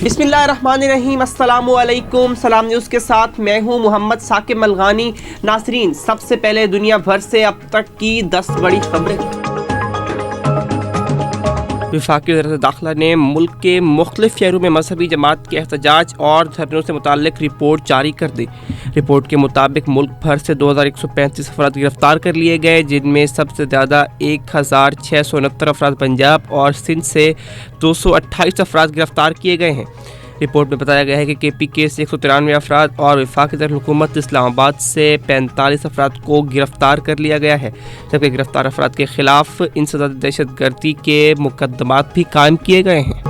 बिस्मिल्लाहिर्रहमानिर्रहीम, अस्सलामु अलैकुम। सलाम न्यूज़ के साथ मैं हूं मोहम्मद साकिब मलगानी। नाज़रीन, सबसे पहले दुनिया भर से अब तक की 10 बड़ी खबरें। वफाकी वज़ारत दाखिला ने मुल्क के मुख्तलिफ शहरों में मजहबी जमात के एहतजाज और धरनों से मुताल्लिक रिपोर्ट जारी कर दी। रिपोर्ट के मुताबिक मुल्क भर से 2135 अफराद गिरफ्तार कर लिए गए, जिनमें सबसे ज़्यादा 1669 अफराद पंजाब और सिंध से 228 अफराद गिरफ्तार किए गए हैं। रिपोर्ट में बताया गया है कि KPK से 193 अफराद और वफाकी दारुल-हुकूमत इस्लामाबाद से 45 अफराद को गिरफ्तार कर लिया गया है, जबकि गिरफ्तार अफराद के खिलाफ इंसदाद दहशतगर्दी के मुकदमात भी कायम किए गए हैं।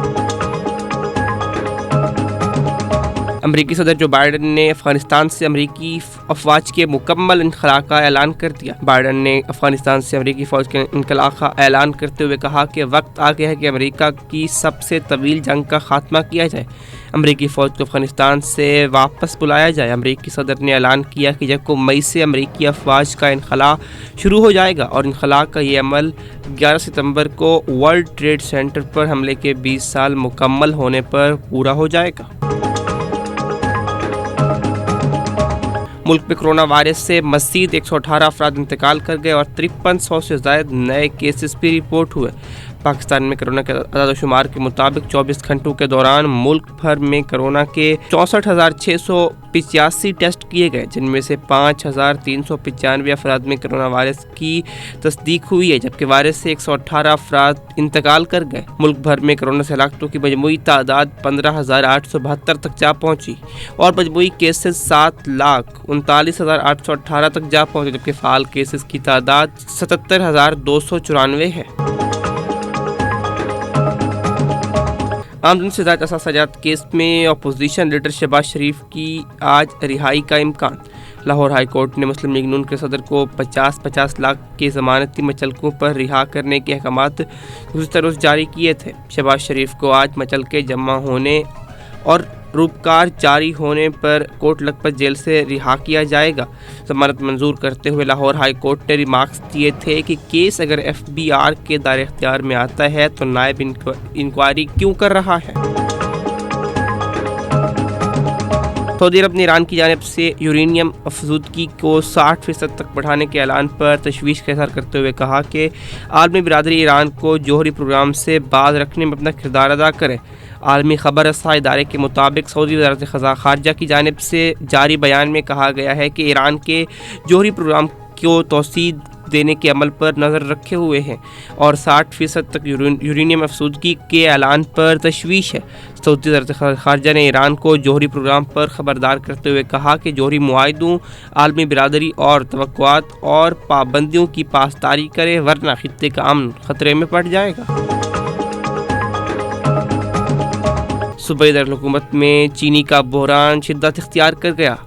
अमरीकी सदर जो बाइडन ने अफगानिस्तान से अमरीकी अफवाज के मुकम्मल इनखला का ऐलान कर दिया। बाइडन ने अफगानिस्तान से अमरीकी फ़ौज के इनखला का ऐलान करते हुए कहा कि वक्त आ गया है कि अमरीका की सबसे तवील जंग का खात्मा किया जाए, अमरीकी फ़ौज को अफगानिस्तान से वापस बुलाया जाए। अमरीकी सदर ने ऐलान किया कि जब को मई से अमरीकी अफवाज का इनखला शुरू हो जाएगा और इनखला का ये अमल 11 सितंबर को वर्ल्ड ट्रेड सेंटर पर हमले के 20 साल मुकम्मल होने पर पूरा हो जाएगा। मुल्क में कोरोना वायरस से मज़ीद 118 अफराद इंतकाल कर गए और 5300 से ज़ायद नए केसेस भी रिपोर्ट हुए। पाकिस्तान में कोरोना के आदादोशुमार के मुताबिक 24 घंटों के दौरान मुल्क भर में कोरोना के 64,685 टेस्ट किए गए, जिनमें से 5,395 अफराद में कोरोना वायरस की तस्दीक हुई है, जबकि वायरस से 118 अफराद इंतकाल कर गए। मुल्क भर में कोरोना से हलाकतों की मजमूई तादाद 15,872 तक जा पहुँची और मजमूई केसेस 7,39,818 तक जा पहुँचे, जबकि फ़ाल केसेस की तादाद 77,294 है। आमदन से ज़्यादा सजात केस में अपोजिशन लीडर शहबाज शरीफ की आज रिहाई का इम्कान। लाहौर हाई कोर्ट ने मुस्लिम लीग नून के सदर को 50-50 लाख के ज़मानती मचलकों पर रिहा करने के अहकामात गुज़िश्ता रोज़ जारी किए थे। शहबाज शरीफ को आज मचलके जमा होने और रूपकार जारी होने पर कोर्ट लखपत जेल से रिहा किया जाएगा। जमानत मंजूर करते हुए लाहौर हाई कोर्ट ने रिमार्क्स दिए थे कि केस अगर FBR के दायरे इख्तियार में आता है तो नायब इंक्वायरी क्यों कर रहा है। सऊदी अरब ने ईरान की जानिब से यूरेनियम अफजूदगी को 60% तक बढ़ाने के ऐलान पर तशवीश का इज़हार करते हुए कहा कि आलमी बिरादरी ईरान को जौहरी प्रोग्राम से बाज रखने में अपना किरदार अदा करे। आलमी खबर रसां इदारे के मुताबिक सऊदी वज़ारत ख़ारजा की जानिब से जारी बयान में कहा गया है कि ईरान के जौहरी प्रोग्राम को तौसीद देने के अमल पर नज़र रखे हुए हैं और 60% तक यूरेनियम अफसूदगी के ऐलान पर तशवीश है। सऊदी वज़ारत ख़ारजा ने ईरान को जौहरी प्रोग्राम पर ख़बरदार करते हुए कहा कि जौहरी मुआहिदों, आलमी बिरादरी और तवक्कुआत और पाबंदियों की पासदारी करे, वरना खित्ते का अमन ख़तरे में पड़ जाएगा। सूबाई दारुल-हुकूमत में चीनी का बहरान शिद्दत इख्तियार कर गया।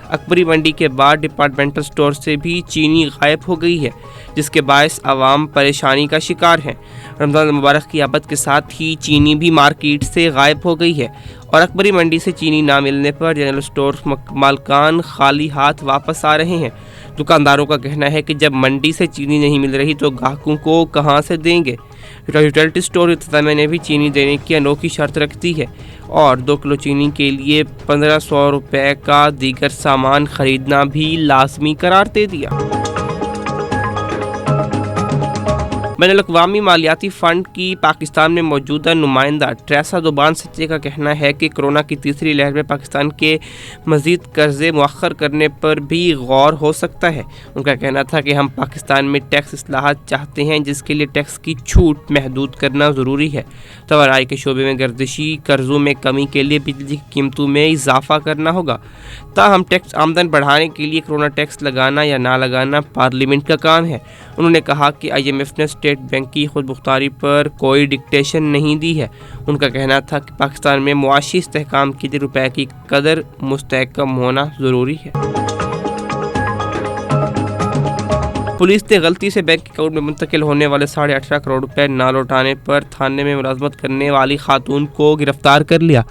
अकबरी मंडी के बाद डिपार्टमेंटल स्टोर से भी चीनी गायब हो गई है, जिसके बायस आवाम परेशानी का शिकार हैं। रमज़ान मुबारक की आमद के साथ ही चीनी भी मार्केट से गायब हो गई है और अकबरी मंडी से चीनी ना मिलने पर जनरल स्टोर मालकान खाली हाथ वापस आ रहे हैं। दुकानदारों का कहना है कि जब मंडी से चीनी नहीं मिल रही तो ग्राहकों को कहां से देंगे। यूटिलिटी स्टोर इंतज़ामिया ने भी चीनी देने की अनोखी शर्त रख दी है और 2 किलो चीनी के लिए 1500 रुपये का दीगर सामान खरीदना भी लाजमी करार दे दिया। बैनुल-अक़वामी मालियाती फ़ंड की पाकिस्तान में मौजूदा नुमाइंदा ट्रेसा दुबान सच्चे का कहना है कि कोरोना की तीसरी लहर में पाकिस्तान के मज़ीद कर्ज़े मुअख्खर करने पर भी गौर हो सकता है। उनका कहना था कि हम पाकिस्तान में टैक्स इस्लाहात चाहते हैं, जिसके लिए टैक्स की छूट महदूद करना ज़रूरी है। तवानाई के शोबे में गर्दिशी कर्ज़ों में कमी के लिए बिजली की कीमतों में इजाफा करना होगा। ताहम टैक्स आमदन बढ़ाने के लिए कोरोना टैक्स लगाना या ना लगाना पार्लियामेंट का काम है। उन्होंने कहा कि IMF ने स्टेट बैंक की खुद मुख्तारी पर कोई डिक्टेशन नहीं दी है। उनका कहना था कि पाकिस्तान में मुआशी इस्तेहकाम के लिए रुपए की कदर मुस्तहकम होना ज़रूरी है। पुलिस ने गलती से बैंक अकाउंट में मुंतकिल होने वाले 18.5 करोड़ रुपए ना लौटाने पर थाने में मुलाजमत करने वाली खातून को गिरफ्तार कर लिया।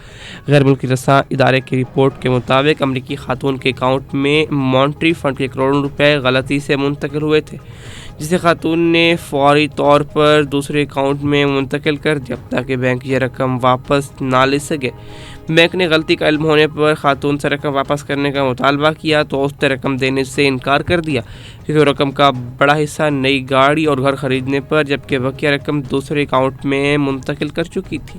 गैर मुल्की रसा इदारे की रिपोर्ट के मुताबिक अमरीकी खातून के अकाउंट में मॉनेटरी फंड के करोड़ों रुपए गलती से मुंतकिल हुए थे, जिसे खातून ने फौरी तौर पर दूसरे अकाउंट में मुंतकिल कर दिया ताकि बैंक ये रकम वापस ना ले सके। बैंक ने गलती का इल्म होने पर खातून से रकम वापस करने का मुतालबा किया तो उसने रकम देने से इनकार कर दिया, क्योंकि रकम का बड़ा हिस्सा नई गाड़ी और घर खरीदने पर, जबकि बकिया रकम दूसरे अकाउंट में मुंतकिल कर चुकी थी।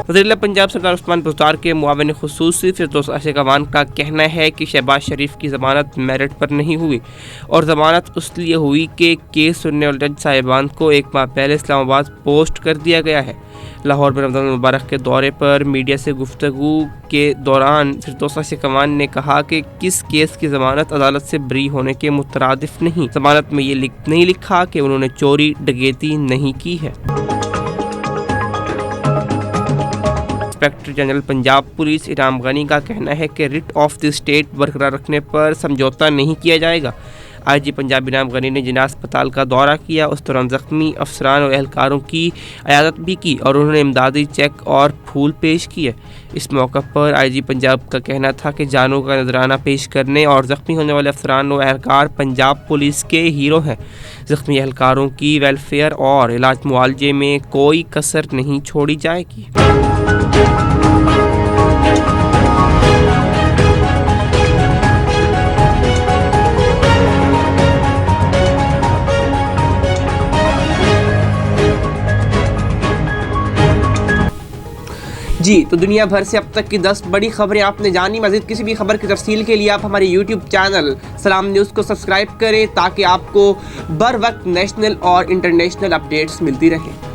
वज़ीर पंजाब सरदार उस्मान बुज़दार के मुआविन ख़ुसूसी फ़िरदौस अशकवान का कहना है कि शहबाज शरीफ की ज़मानत मेरिट पर नहीं हुई और ज़मानत इसलिए हुई कि केस सुनने वाले जज साहिबान को एक माह पहले इस्लामाबाद पोस्ट कर दिया गया है। लाहौर में रमज़ान मुबारक के दौरे पर मीडिया से गुफ्तगू के दौरान फ़िरदौस अशकवान ने कहा कि किस केस की ज़मानत अदालत से बरी होने के मुतरादिफ नहीं। ज़मानत में ये नहीं लिखा कि उन्होंने चोरी डकैती नहीं की है। इंस्पेक्टर जनरल पंजाब पुलिस इनाम गनी का कहना है कि रिट ऑफ द स्टेट बरकरार रखने पर समझौता नहीं किया जाएगा। आईजी पंजाब इनाम गनी ने जिना अस्पताल का दौरा किया, उस दौरान ज़ख्मी अफसरान और एहलकारों की इयादत भी की और उन्होंने इमदादी चेक और फूल पेश किए। इस मौका पर आईजी पंजाब का कहना था कि जानों का नजराना पेश करने और ज़ख्मी होने वाले अफसरान और एहलकार पंजाब पुलिस के हीरो हैं। ज़ख्मी एहलकारों की वेलफेयर और इलाज मुआवजे में कोई कसर नहीं छोड़ी जाएगी। जी तो दुनिया भर से अब तक की 10 बड़ी खबरें आपने जानी। मज़ीद किसी भी खबर की तफसील के लिए आप हमारे YouTube चैनल सलाम न्यूज़ को सब्सक्राइब करें ताकि आपको बर वक्त नेशनल और इंटरनेशनल अपडेट्स मिलती रहें।